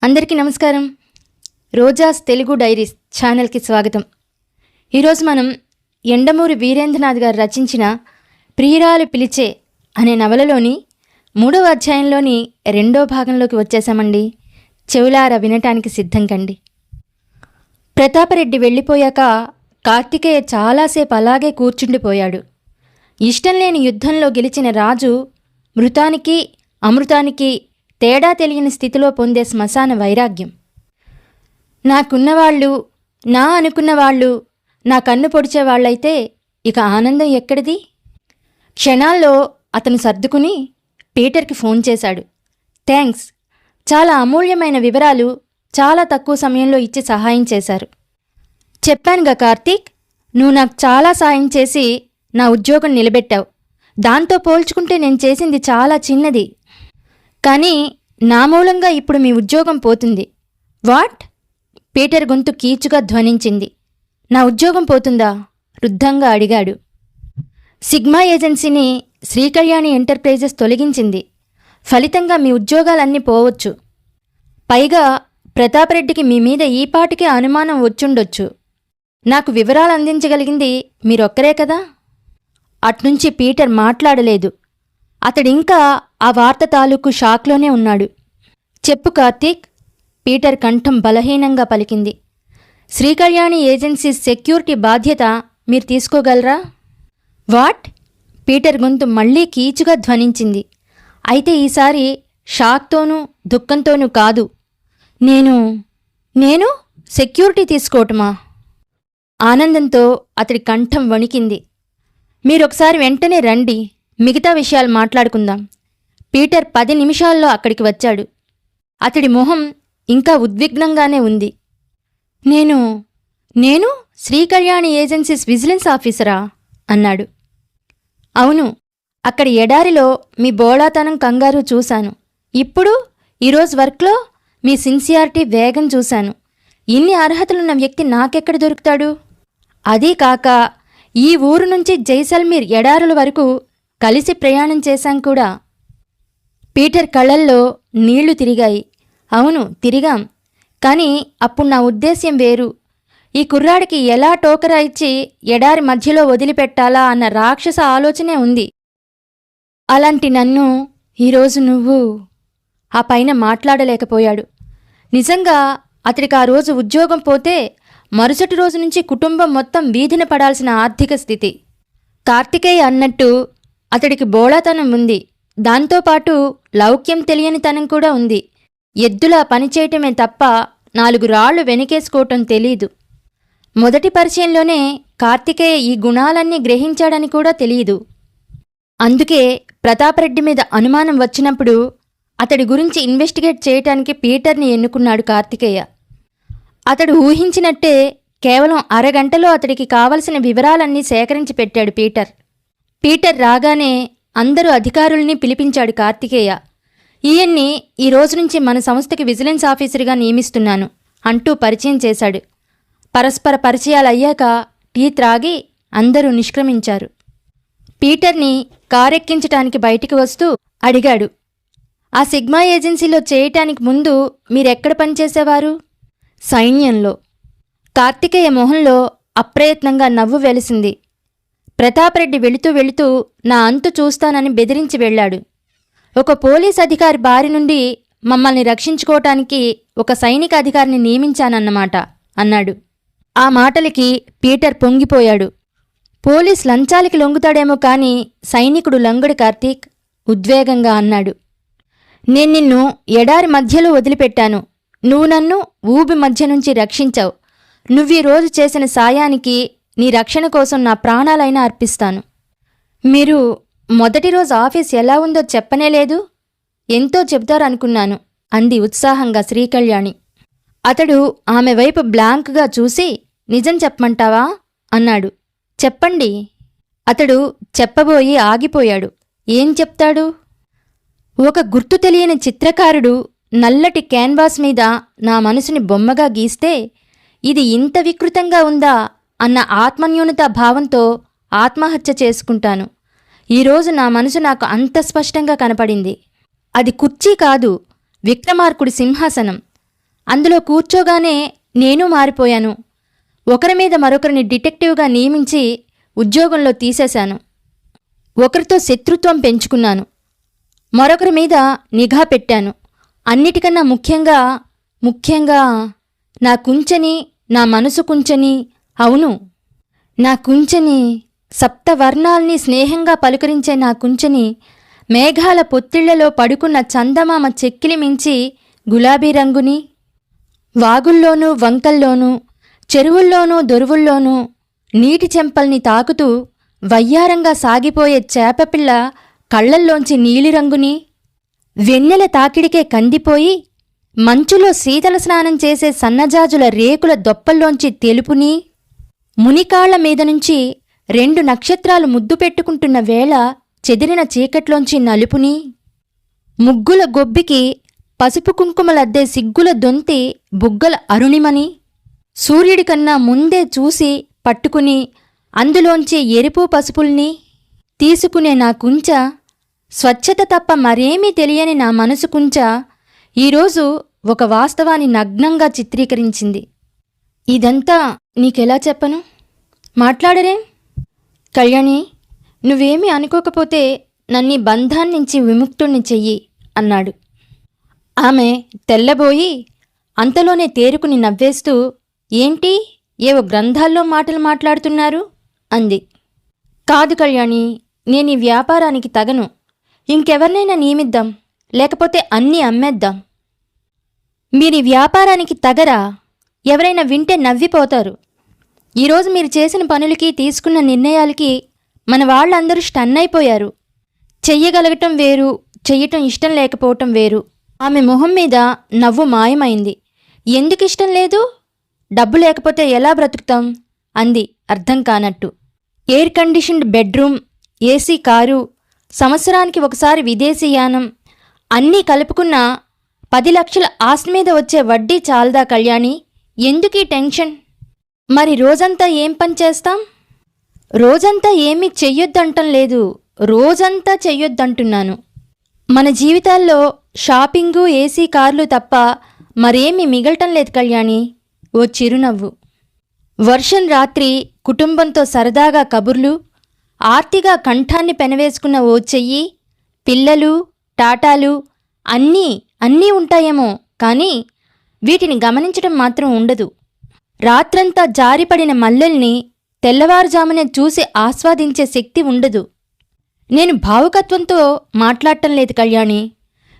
అందరికీ నమస్కారం. రోజాస్ తెలుగు డైరీస్ ఛానల్కి స్వాగతం. ఈరోజు మనం యండమూరి వీరేంద్రనాథ్ గారు రచించిన ప్రియురాలు పిలిచే అనే నవలలోని 3వ అధ్యాయంలోని 2వ భాగంలోకి వచ్చేసామండి. చెవులారా వినటానికి సిద్ధం కండి. ప్రతాపరెడ్డి వెళ్ళిపోయాక కార్తికేయ చాలాసేపు అలాగే కూర్చుండిపోయాడు. ఇష్టం లేని యుద్ధంలో గెలిచిన రాజు మృతానికి అమృతానికి తేడా తెలియని స్థితిలో పొందే శ్మశాన వైరాగ్యం. నాకున్నవాళ్ళు, నా అనుకున్నవాళ్ళు నా కన్ను పొడిచేవాళ్లైతే ఇక ఆనందం ఎక్కడిది? క్షణాల్లో అతను సర్దుకుని పీటర్కి ఫోన్ చేశాడు. థ్యాంక్స్, చాలా అమూల్యమైన వివరాలు చాలా తక్కువ సమయంలో ఇచ్చి సహాయం చేశారు. చెప్పానుగా కార్తీక్, నువ్వు నాకు చాలా సాయం చేసి నా ఉద్యోగం నిలబెట్టావు. దాంతో పోల్చుకుంటే నేను చేసింది చాలా చిన్నది. కానీ నా మూలంగా ఇప్పుడు మీ ఉద్యోగం పోతుంది. వాట్? పీటర్ గొంతు కీచుగా ధ్వనించింది. నా ఉద్యోగం పోతుందా? రుద్ధంగా అడిగాడు. సిగ్మా ఏజెన్సీని శ్రీకళ్యాణి ఎంటర్ప్రైజెస్ తొలగించింది. ఫలితంగా మీ ఉద్యోగాలన్నీ పోవచ్చు. పైగా ప్రతాపరెడ్డికి మీ మీద ఈపాటికే అనుమానం వచ్చుండొచ్చు. నాకు వివరాలు అందించగలిగింది మీరొక్కరే కదా? అట్నుంచి పీటర్ మాట్లాడలేదు. అతడింకా ఆ వార్త తాలూకు షాక్లోనే ఉన్నాడు. చెప్పు కార్తీక్, పీటర్ కంఠం బలహీనంగా పలికింది. శ్రీకళ్యాణి ఏజెన్సీస్ సెక్యూరిటీ బాధ్యత మీరు తీసుకోగలరా? వాట్? పీటర్ గొంతు మళ్లీ కీచుగా ధ్వనించింది. అయితే ఈసారి షాక్తోనూ దుఃఖంతోనూ కాదు. నేను సెక్యూరిటీ తీసుకోవటమా? ఆనందంతో అతడి కంఠం వణికింది. మీరొకసారి వెంటనే రండి, మిగతా విషయాలు మాట్లాడుకుందాం. పీటర్ 10 నిమిషాల్లో అక్కడికి వచ్చాడు. అతడి మొహం ఇంకా ఉద్విగ్నంగానే ఉంది. నేను శ్రీకళ్యాణి ఏజెన్సీస్ విజిలెన్స్ ఆఫీసరా? అన్నాడు. అవును, అక్కడి ఎడారిలో మీ బోళాతనం కంగారు చూశాను. ఇప్పుడు ఈరోజు వర్క్లో మీ సిన్సియారిటీ వేగం చూశాను. ఇన్ని అర్హతలున్న వ్యక్తి నాకెక్కడ దొరుకుతాడు? అదీ కాక ఈ ఊరు నుంచి జైసల్మీర్ ఎడారుల వరకు కలిసి ప్రయాణం చేశాం కూడా. పీటర్ కళ్ళల్లో నీళ్లు తిరిగాయి. అవును, తిరిగాం. కానీ అప్పుడు నా ఉద్దేశ్యం వేరు. ఈ కుర్రాడికి ఎలా టోకరా ఇచ్చి ఎడారి మధ్యలో వదిలిపెట్టాలా అన్న రాక్షస ఆలోచనే ఉంది. అలాంటి నన్ను ఈరోజు నువ్వు... ఆ పైన మాట్లాడలేకపోయాడు. నిజంగా అతడికి ఆ రోజు ఉద్యోగం పోతే మరుసటి రోజు నుంచి కుటుంబం మొత్తం వీధిన పడాల్సిన ఆర్థిక స్థితి. కార్తికేయ అన్నట్టు అతడికి బోళాతనం ఉంది. దాంతోపాటు లౌక్యం తెలియనితనం కూడా ఉంది. ఎద్దులా పనిచేయటమే తప్ప 4 రాళ్లు వెనకేసుకోవటం తెలీదు. మొదటి పరిచయంలోనే కార్తికేయ ఈ గుణాలన్నీ గ్రహించాడని కూడా తెలీదు. అందుకే ప్రతాపరెడ్డి మీద అనుమానం వచ్చినప్పుడు అతడి గురించి ఇన్వెస్టిగేట్ చేయటానికి పీటర్ని ఎన్నుకున్నాడు కార్తికేయ. అతడు ఊహించినట్టే కేవలం అరగంటలో అతడికి కావలసిన వివరాలన్నీ సేకరించి పెట్టాడు పీటర్. పీటర్ రాగానే అందరూ అధికారుల్ని పిలిపించాడు కార్తికేయ. ఈయన్ని ఈ రోజు నుంచి మన సంస్థకి విజిలెన్స్ ఆఫీసర్గా నియమిస్తున్నాను అంటూ పరిచయం చేశాడు. పరస్పర పరిచయాలయ్యాక టీ త్రాగి అందరూ నిష్క్రమించారు. పీటర్ని కారెక్కించటానికి బయటికి వస్తూ అడిగాడు. ఆ సిగ్మా ఏజెన్సీలో చేయటానికి ముందు మీరెక్కడ పనిచేసేవారు? సైన్యంలో. కార్తికేయ మొహంలో అప్రయత్నంగా నవ్వు వెలిసింది. ప్రతాపరెడ్డి వెళుతూ నా అంతు చూస్తానని బెదిరించి వెళ్ళాడు. ఒక పోలీస్ అధికారి బారి నుండి మమ్మల్ని రక్షించుకోవటానికి ఒక సైనిక అధికారిని నియమించానన్నమాట అన్నాడు. ఆ మాటలకి పీటర్ పొంగిపోయాడు. పోలీస్ లంచాలకి లొంగుతాడేమో కాని సైనికుడు లొంగడు కార్తీక్, ఉద్వేగంగా అన్నాడు. నేను నిన్ను ఎడారి మధ్యలో వదిలిపెట్టాను. నువ్వు నన్ను ఊబి మధ్య నుంచి రక్షించావు. నువ్వీ రోజు చేసిన సాయానికి నీ రక్షణ కోసం నా ప్రాణాలైనా అర్పిస్తాను. మీరు మొదటి రోజు ఆఫీస్ ఎలా ఉందో చెప్పనేలేదు. ఎంతో చెబుతారనుకున్నాను అంది ఉత్సాహంగా శ్రీకళ్యాణి. అతడు ఆమె వైపు బ్లాంక్గా చూసి నిజం చెప్పమంటావా అన్నాడు. చెప్పండి. అతడు చెప్పబోయి ఆగిపోయాడు. ఏం చెప్తాడు? ఒక గుర్తు తెలియని చిత్రకారుడు నల్లటి క్యాన్వాస్ మీద నా మనసుని బొమ్మగా గీస్తే ఇది ఇంత వికృతంగా ఉందా అన్న ఆత్మన్యూనతా భావంతో ఆత్మహత్య చేసుకుంటాను. ఈరోజు నా మనసు నాకు అంత స్పష్టంగా కనపడింది. అది కుర్చీ కాదు, విక్రమార్కుడి సింహాసనం. అందులో కూర్చోగానే నేను మారిపోయాను. ఒకరి మీద మరొకరిని డిటెక్టివ్గా నియమించి ఉద్యోగంలో తీసేశాను. ఒకరితో శత్రుత్వం పెంచుకున్నాను, మరొకరి మీద నిఘా పెట్టాను. అన్నిటికన్నా ముఖ్యంగా నా కుంచెని, నా మనసు కుంచెని, అవును నా కుంచెని, సప్తవర్ణాల్ని స్నేహంగా పలుకరించే నా కుంచెని మేఘాల పొత్తిళ్లలో పడుకున్న చందమామ చెక్కిలి మించి గులాబీ రంగుని, వాగుల్లోనూ వంకల్లోనూ చెరువుల్లోనూ దొరువుల్లోనూ నీటి చెంపల్ని తాకుతూ వయ్యారంగా సాగిపోయే చేపపిల్ల కళ్లల్లోంచి నీలిరంగుని, వెన్నెల తాకిడికే కందిపోయి మంచులో శీతల స్నానం చేసే సన్నజాజుల రేకుల దొప్పల్లోంచి తెలుపుని, మునికాళ్ల మీద నుంచి 2 నక్షత్రాలు ముద్దు పెట్టుకుంటున్న వేళ చెదిరిన చీకట్లోంచి నలుపుని, ముగ్గుల గొబ్బికి పసుపు కుంకుమలద్దే సిగ్గుల దొంతి బుగ్గల అరుణిమని, సూర్యుడికన్నా ముందే చూసి పట్టుకుని అందులోంచి ఎరుపు పసుపుల్ని తీసుకునే నా కుంచ, స్వచ్ఛత తప్ప మరేమీ తెలియని నా మనసు కుంచ ఈరోజు ఒక వాస్తవాన్ని నగ్నంగా చిత్రీకరించింది. ఇదంతా నీకెలా చెప్పను? మాట్లాడరేం? కళ్యాణి, నువ్వేమీ అనుకోకపోతే నన్నీ బంధాన్నించి విముక్తుణ్ణి చెయ్యి అన్నాడు. ఆమె తెల్లబోయి అంతలోనే తేరుకుని నవ్వేస్తూ, ఏంటి ఏవో గ్రంథాల్లో మాటలు మాట్లాడుతున్నారు అంది. కాదు కళ్యాణి, నేనీ వ్యాపారానికి తగను. ఇంకెవరినైనా నియమిద్దాం, లేకపోతే అన్నీ అమ్మేద్దాం. మీరీ వ్యాపారానికి తగరా? ఎవరైనా వింటే నవ్విపోతారు. ఈరోజు మీరు చేసిన పనులకి, తీసుకున్న నిర్ణయాలకి మన వాళ్ళందరూ స్టన్ అయిపోయారు. చెయ్యగలగటం వేరు, చెయ్యటం ఇష్టం లేకపోవటం వేరు. ఆమె మొహం మీద నవ్వు మాయమైంది. ఎందుకిష్టం లేదు? డబ్బు లేకపోతే ఎలా బ్రతుకుతాం అంది అర్థం కానట్టు. Air conditioned bedroom, AC car, సంవత్సరానికి ఒకసారి విదేశీయానం అన్నీ కలుపుకున్న 10 లక్షల ఆస్తి మీద వచ్చే వడ్డీ చాలదా కళ్యాణి? ఎందుకీ టెన్షన్? మరి రోజంతా ఏం పని చేస్తాం? రోజంతా ఏమీ చెయ్యొద్దంటం లేదు, రోజంతా చెయ్యొద్దంటున్నాను. మన జీవితాల్లో షాపింగు, ఏసీ కార్లు తప్ప మరేమీ మిగలటం లేదు కళ్యాణి. ఓ చిరునవ్వు. వర్షం రాత్రి కుటుంబంతో సరదాగా కబుర్లు, ఆర్తిగా కంఠాన్ని పెనవేసుకున్న ఓ చెయ్యి, పిల్లలు, టాటాలు అన్నీ ఉంటాయేమో కానీ వీటిని గమనించడం మాత్రం ఉండదు. రాత్రంతా జారిపడిన మల్లెల్ని తెల్లవారుజామునే చూసి ఆస్వాదించే శక్తి ఉండదు. నేను భావుకత్వంతో మాట్లాడటం లేదు కళ్యాణి.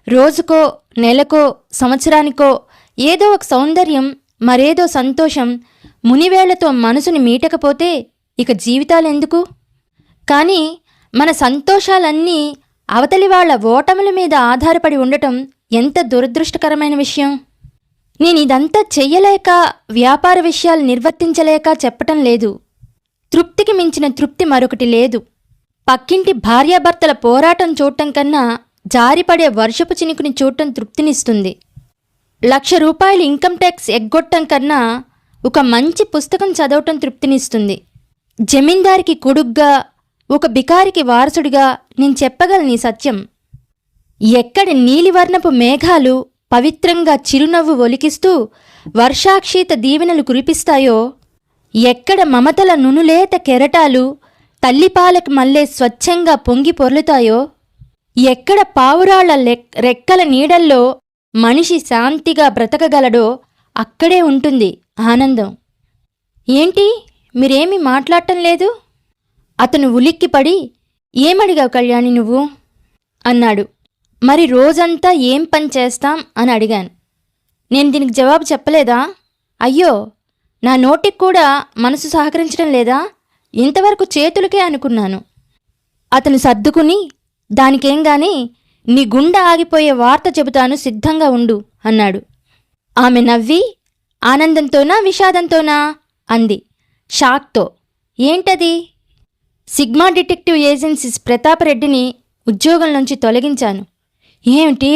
రోజుకో, నెలకో, సంవత్సరానికో ఏదో ఒక సౌందర్యం, మరేదో సంతోషం మునివేళ్లతో మనసుని మీటకపోతే ఇక జీవితాలెందుకు? కానీ మన సంతోషాలన్నీ అవతలి వాళ్ల ఓటముల మీద ఆధారపడి ఉండటం ఎంత దురదృష్టకరమైన విషయం. నేనిదంతా చెయ్యలేక, వ్యాపార విషయాలు నిర్వర్తించలేక చెప్పటం లేదు. తృప్తికి మించిన తృప్తి మరొకటి లేదు. పక్కింటి భార్యాభర్తల పోరాటం చూడటం కన్నా జారిపడే వర్షపు చినుకుని చూడటం తృప్తినిస్తుంది. 1,00,000 రూపాయలు ఇన్కమ్ ట్యాక్స్ ఎగ్గొట్టం కన్నా ఒక మంచి పుస్తకం చదవటం తృప్తినిస్తుంది. జమీందారికి కొడుగ్గా, ఒక బికారికి వారసుడిగా నేను చెప్పగలను ఈ సత్యం. ఎక్కడ నీలివర్ణపు మేఘాలు పవిత్రంగా చిరునవ్వు ఒలికిస్తూ వర్షాక్షీత దీవెనలు కురిపిస్తాయో, ఎక్కడ మమతల నునులేత కెరటాలు తల్లిపాలకు మల్లే స్వచ్ఛంగా పొంగి పొర్లుతాయో, ఎక్కడ పావురాళ్ల రెక్కల నీడల్లో మనిషి శాంతిగా బ్రతకగలడో అక్కడే ఉంటుంది ఆనందం. ఏంటి మీరేమీ మాట్లాడటం లేదు? అతను ఉలిక్కిపడి, ఏమడిగావు కళ్యాణి నువ్వు అన్నాడు. మరి రోజంతా ఏం పని చేస్తాం అని అడిగాను. నేను దీనికి జవాబు చెప్పలేదా? అయ్యో, నా నోటికి కూడా మనసు సహకరించడం లేదా? ఇంతవరకు చేతులకే అనుకున్నాను. అతను సర్దుకుని, దానికేం గాని, నీ గుండె ఆగిపోయే వార్త చెబుతాను, సిద్ధంగా ఉండు అన్నాడు. ఆమె నవ్వి, ఆనందంతోనా విషాదంతోనా అంది షాక్తో. ఏంటది? సిగ్మా డిటెక్టివ్ ఏజెన్సీస్ ప్రతాపరెడ్డిని ఉద్యోగంలోంచి తొలగించాను. ఏమిటి?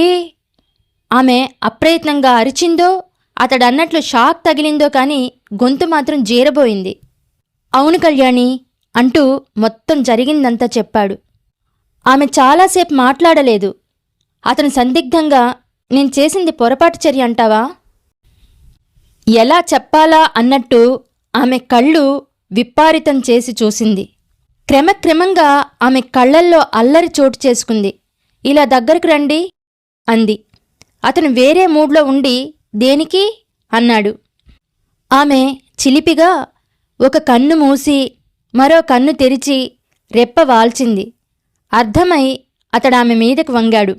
ఆమె అప్రయత్నంగా అరిచిందో, అతడన్నట్లు షాక్ తగిలిందో కానీ గొంతు మాత్రం జీరబోయింది. అవును కళ్యాణి అంటూ మొత్తం జరిగిందంతా చెప్పాడు. ఆమె చాలాసేపు మాట్లాడలేదు. అతను సందిగ్ధంగా, నేను చేసింది పొరపాటు చర్య అంటావా? ఎలా చెప్పాలా అన్నట్టు ఆమె కళ్ళు విప్పారితం చేసి చూసింది. క్రమక్రమంగా ఆమె కళ్ళల్లో అల్లరి చోటు చేసుకుంది. ఇలా దగ్గరకు రండి అంది. అతను వేరే మూడ్లో ఉండి దేనికి అన్నాడు. ఆమె చిలిపిగా ఒక కన్ను మూసి మరో కన్ను తెరిచి రెప్ప వాల్చింది. అర్థమై అతడామె మీదకు వంగాడు.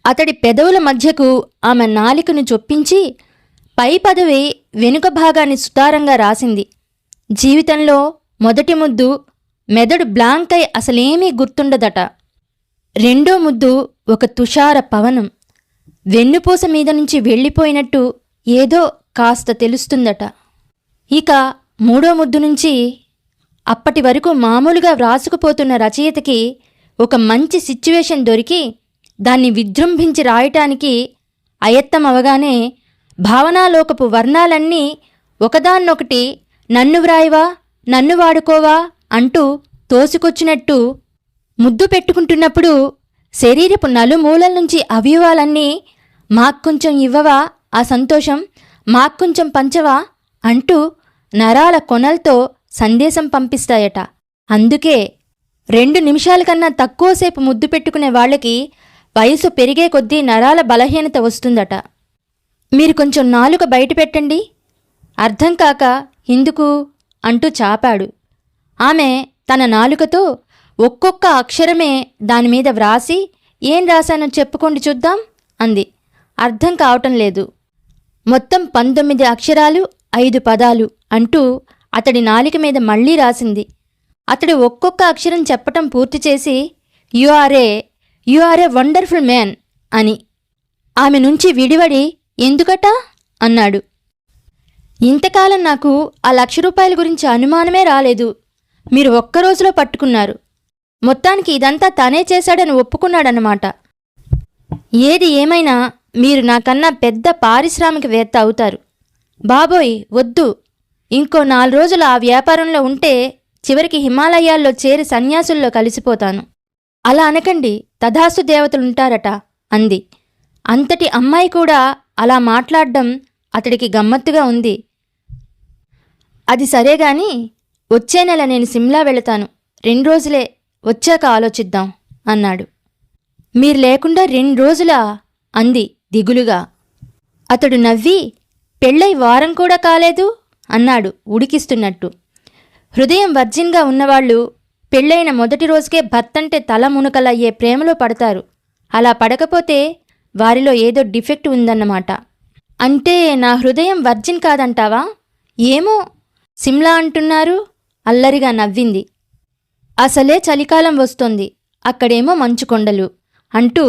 అతడి పెదవుల మధ్యకు ఆమె నాలికను చొప్పించి పై పదవి వెనుక భాగాన్ని సుతారంగా రాసింది. జీవితంలో మొదటి ముద్దు మెదడు బ్లాంక్ అయి అసలేమీ గుర్తుండదట. రెండో ముద్దు ఒక తుషార పవనం, వెన్నుపూస మీద నుంచి వెళ్ళిపోయినట్టు ఏదో కాస్త తెలుస్తుందట. ఇక మూడో ముద్దు నుంచి అప్పటి వరకు మామూలుగా వ్రాసుకుపోతున్న రచయితకి ఒక మంచి సిచ్యువేషన్ దొరికి దాన్ని విజృంభించి రాయటానికి అయత్తమవగానే భావనాలోకపు వర్ణాలన్నీ ఒకదాన్నొకటి నన్ను వ్రాయవా, నన్ను వాడుకోవా అంటూ తోసుకొచ్చినట్టు ముద్దు పెట్టుకుంటున్నప్పుడు శరీరపు నలుమూలల నుంచి అవయవాలన్నీ మాక్కొంచెం ఇవ్వవా, ఆ సంతోషం మాక్కొంచెం పంచవా అంటూ నరాల కొనలతో సందేశం పంపిస్తాయట. అందుకే 2 నిమిషాల కన్నా తక్కువసేపు ముద్దు పెట్టుకునే వాళ్ళకి వయసు పెరిగే కొద్దీ నరాల బలహీనత వస్తుందట. మీరు కొంచెం నాలుక బయట పెట్టండి. అర్థం కాక ఎందుకు అంటూ చాపాడు. ఆమె తన నాలుకతో ఒక్కొక్క అక్షరమే దానిమీద వ్రాసి ఏం రాశానో చెప్పుకోండి చూద్దాం అంది. అర్థం కావటం లేదు. మొత్తం 19 అక్షరాలు 5 పదాలు అంటూ అతడి నాలిక మీద మళ్లీ రాసింది. అతడు ఒక్కొక్క అక్షరం చెప్పటం పూర్తి చేసి you are a wonderful man అని ఆమె నుంచి విడివడి ఎందుకట అన్నాడు. ఇంతకాలం నాకు ఆ ₹1,00,000 గురించి అనుమానమే రాలేదు. మీరు ఒక్కరోజులో పట్టుకున్నారు. మొత్తానికి ఇదంతా తనే చేశాడని ఒప్పుకున్నాడన్నమాట. ఏది ఏమైనా మీరు నాకన్నా పెద్ద పారిశ్రామికవేత్త అవుతారు. బాబోయ్ వద్దు, ఇంకో 4 రోజులు ఆ వ్యాపారంలో ఉంటే చివరికి హిమాలయాల్లో చేరి సన్యాసుల్లో కలిసిపోతాను. అలా అనకండి, తథాస్తు దేవతలుంటారట అంది. అంతటి అమ్మాయి కూడా అలా మాట్లాడడం అతడికి గమ్మత్తుగా ఉంది. అది సరేగాని వచ్చే నెల నేను సిమ్లా వెళతాను. 2 రోజులే, వచ్చాక ఆలోచిద్దాం అన్నాడు. మీరు లేకుండా 2 రోజులా అంది దిగులుగా. అతడు నవ్వి పెళ్ళై వారం కూడా కాలేదు అన్నాడు ఉడికిస్తున్నట్టు. హృదయం వర్జిన్గా ఉన్నవాళ్లు పెళ్ళైన మొదటి రోజుకే భర్తంటే తల మునకలయ్యే ప్రేమలో పడతారు. అలా పడకపోతే వారిలో ఏదో డిఫెక్ట్ ఉందన్నమాట. అంటే నా హృదయం వర్జిన్ కాదంటావా? ఏమో, సిమ్లా అంటున్నారు అల్లరిగా నవ్వింది. అసలే చలికాలం వస్తోంది, అక్కడేమో మంచుకొండలు అంటూ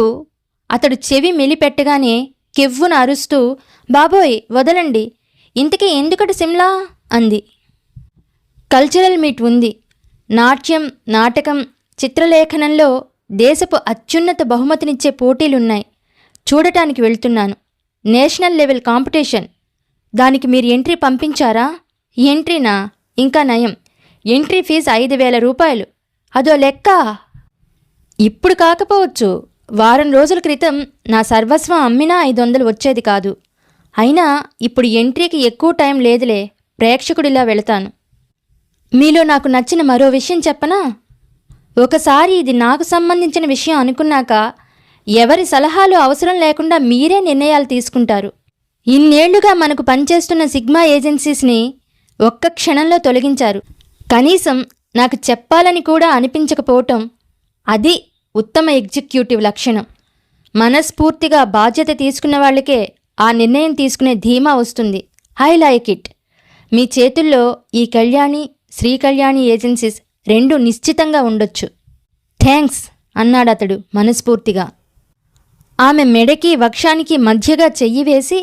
అతడు చెవి మెలిపెట్టగానే కెవ్వున అరుస్తూ బాబోయ్ వదలండి, ఇంతకీ ఎందుకట సిమ్లా అంది. కల్చరల్ మీట్ ఉంది. నాట్యం, నాటకం, చిత్రలేఖనంలో దేశపు అత్యున్నత బహుమతినిచ్చే పోటీలున్నాయి. చూడటానికి వెళ్తున్నాను. National level competition. దానికి మీరు ఎంట్రీ పంపించారా? ఎంట్రీనా? ఇంకా నయం. Entry fee ₹5,000. అదో లెక్క. ఇప్పుడు కాకపోవచ్చు, వారం రోజుల క్రితం నా సర్వస్వం అమ్మినా 500 వచ్చేది కాదు. అయినా ఇప్పుడు ఎంట్రీకి ఎక్కువ టైం లేదులే, ప్రేక్షకుడిలా వెళతాను. మీలో నాకు నచ్చిన మరో విషయం చెప్పనా? ఒకసారి ఇది నాకు సంబంధించిన విషయం అనుకున్నాక ఎవరి సలహాలు అవసరం లేకుండా మీరే నిర్ణయాలు తీసుకుంటారు. ఇన్నేళ్లుగా మనకు పనిచేస్తున్న సిగ్మా ఏజెన్సీస్ని ఒక్క క్షణంలో తొలగించారు. కనీసం నాకు చెప్పాలని కూడా అనిపించకపోవటం అది ఉత్తమ ఎగ్జిక్యూటివ్ లక్షణం. మనస్ఫూర్తిగా బాధ్యత తీసుకున్న వాళ్ళకే ఆ నిర్ణయం తీసుకునే ధీమా వస్తుంది. I like it. మీ చేతుల్లో ఈ కళ్యాణి, శ్రీ కళ్యాణి ఏజెన్సీస్ 2 నిశ్చితంగా ఉండొచ్చు. థ్యాంక్స్ అన్నాడతడు మనస్ఫూర్తిగా. ఆమె మెడకి వక్షానికి మధ్యగా చెయ్యి వేసి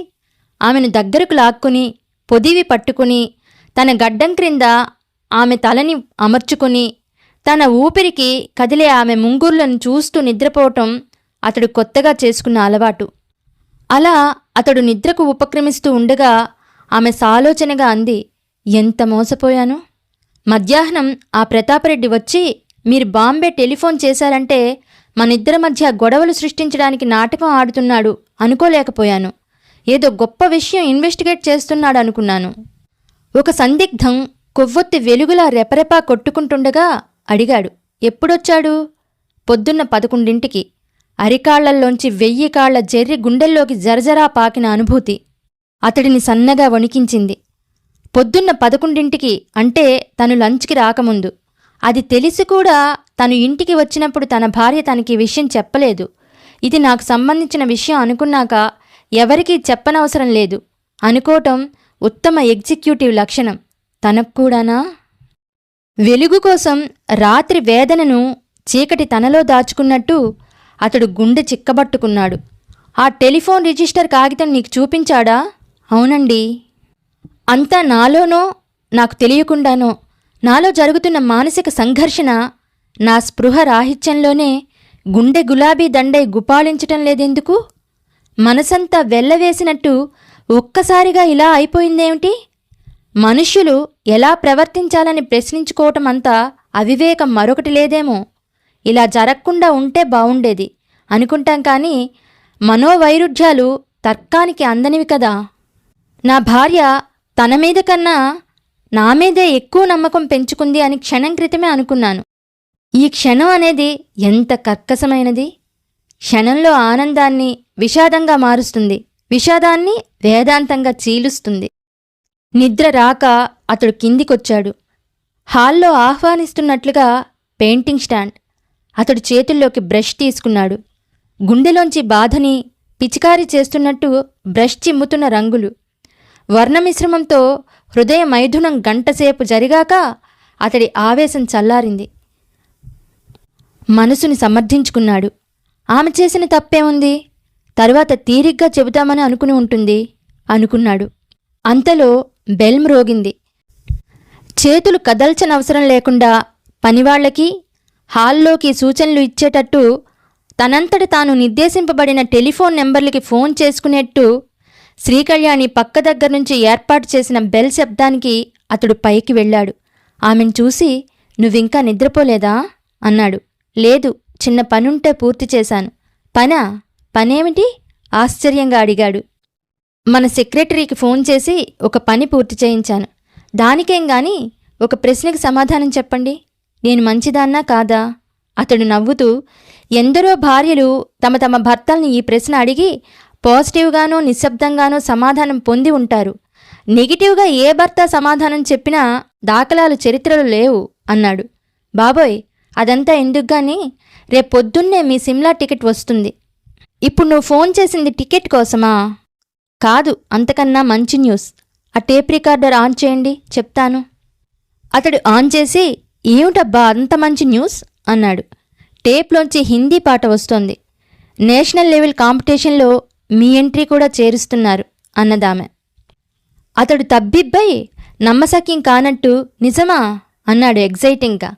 ఆమెను దగ్గరకు లాక్కుని పొదివి పట్టుకుని తన గడ్డం క్రింద ఆమె తలని అమర్చుకుని తన ఊపిరికి కదిలే ఆమె ముంగుర్లను చూస్తూ నిద్రపోవటం అతడు కొత్తగా చేసుకున్న అలవాటు. అలా అతడు నిద్రకు ఉపక్రమిస్తూ ఉండగా ఆమె సాలోచనగా అంది, ఎంత మోసపోయాను. మధ్యాహ్నం ఆ ప్రతాపరెడ్డి వచ్చి మీరు బాంబే టెలిఫోన్ చేశారంటే మనిద్దరి మధ్య గొడవలు సృష్టించడానికి నాటకం ఆడుతున్నాడు అనుకోలేకపోయాను. ఏదో గొప్ప విషయం ఇన్వెస్టిగేట్ చేస్తున్నాడు అనుకున్నాను. ఒక సందిగ్ధం కొవ్వొత్తి వెలుగులా రెపరెపా కొట్టుకుంటుండగా అడిగాడు, ఎప్పుడొచ్చాడు? పొద్దున్న 11ంటికి. అరికాళ్లల్లోంచి 1000 కాళ్ల జెర్రి గుండెల్లోకి జరజరా పాకిన అనుభూతి అతడిని సన్నగా వణికించింది. పొద్దున్న 11ంటికి అంటే తను లంచ్కి రాకముందు. అది తెలిసి కూడా తను ఇంటికి వచ్చినప్పుడు తన భార్య తనకి విషయం చెప్పలేదు. ఇది నాకు సంబంధించిన విషయం అనుకున్నాక ఎవరికీ చెప్పనవసరం లేదు అనుకోవటం ఉత్తమ ఎగ్జిక్యూటివ్ లక్షణం. తనకు కూడానా? వెలుగు కోసం రాత్రి వేదనను చీకటి తనలో దాచుకున్నట్టు అతడు గుండె చిక్కబట్టుకున్నాడు. ఆ టెలిఫోన్ రిజిస్టర్ కాగితం నీకు చూపించాడా? అవునండి. అంతా నాలోనో నాకు తెలియకుండానో నాలో జరుగుతున్న మానసిక సంఘర్షణ, నా స్పృహ రాహిత్యంలోనే గుండె గులాబీ దండై గుపాళించటం లేదెందుకు? మనసంతా వెల్లవేసినట్టు ఒక్కసారిగా ఇలా అయిపోయిందేమిటి? మనుష్యులు ఎలా ప్రవర్తించాలని ప్రశ్నించుకోవటమంతా అవివేకం మరొకటి లేదేమో. ఇలా జరగకుండా ఉంటే బావుండేది అనుకుంటాం కానీ మనోవైరుధ్యాలు తర్కానికి అందనివి కదా. నా భార్య తన మీద కన్నా నా మీదే ఎక్కువ నమ్మకం పెంచుకుంది అని క్షణం క్రితమే అనుకున్నాను. ఈ క్షణం అనేది ఎంత కర్కశమైనది! క్షణంలో ఆనందాన్ని విషాదంగా మారుస్తుంది, విషాదాన్ని వేదాంతంగా చీలుస్తుంది. నిద్ర రాక అతడు కిందికొచ్చాడు. హాల్లో ఆహ్వానిస్తున్నట్లుగా పెయింటింగ్ స్టాండ్. అతడు చేతుల్లోకి బ్రష్ తీసుకున్నాడు. గుండెలోంచి బాధని పిచికారీ చేస్తున్నట్టు బ్రష్ చిమ్ముతున్న రంగులు. వర్ణమిశ్రమంతో హృదయ మైథునం గంటసేపు జరిగాక అతడి ఆవేశం చల్లారింది. మనసుని సమర్థించుకున్నాడు. ఆమె చేసిన తప్పేముంది? తరువాత తీరిగ్గా చెబుతామని అనుకుని ఉంటుంది అనుకున్నాడు. అంతలో బెల్ మ్రోగింది. చేతులు కదల్చనవసరం లేకుండా పనివాళ్లకి హాల్లోకి సూచనలు ఇచ్చేటట్టు తనంతట తాను నిర్దేశింపబడిన టెలిఫోన్ నెంబర్లకి ఫోన్ చేసుకునేట్టు శ్రీకళ్యాణి పక్క దగ్గర్నుంచి ఏర్పాటు చేసిన బెల్ శబ్దానికి అతడు పైకి వెళ్ళాడు. ఆమెను చూసి, నువ్వింకా నిద్రపోలేదా అన్నాడు. లేదు, చిన్న పనుంటే పూర్తి చేశాను. పనా? పనేమిటి? ఆశ్చర్యంగా అడిగాడు. మన సెక్రటరీకి ఫోన్ చేసి ఒక పని పూర్తి చేయించాను. దానికేం గాని ఒక ప్రశ్నకి సమాధానం చెప్పండి. నేను మంచిదాన్నా కాదా? అతడు నవ్వుతూ, ఎందరో భార్యలు తమ తమ భర్తల్ని ఈ ప్రశ్న అడిగి పాజిటివ్గానో నిశ్శబ్దంగానో సమాధానం పొంది ఉంటారు. నెగిటివ్గా ఏ భర్త సమాధానం చెప్పినా దాఖలాలు చరిత్రలు లేవు అన్నాడు. బాబోయ్, అదంతా ఎందుకుగాని రేపొద్దున్నే మీ సిమ్లా టికెట్ వస్తుంది. ఇప్పుడు నువ్వు ఫోన్ చేసింది టికెట్ కోసమా? కాదు, అంతకన్నా మంచి న్యూస్. ఆ టేప్ రికార్డర్ ఆన్ చేయండి, చెప్తాను. అతడు ఆన్ చేసి, ఏమిటబ్బా అంత మంచి న్యూస్ అన్నాడు. టేప్లోంచి హిందీ పాట వస్తోంది. నేషనల్ లెవెల్ కాంపిటీషన్లో మీ ఎంట్రీ కూడా చేరుస్తున్నారు అన్నదామె. అతడు తబ్బిబ్బై నమ్మసక్యం కానట్టు, నిజమా అన్నాడు ఎగ్జైటింగ్గా.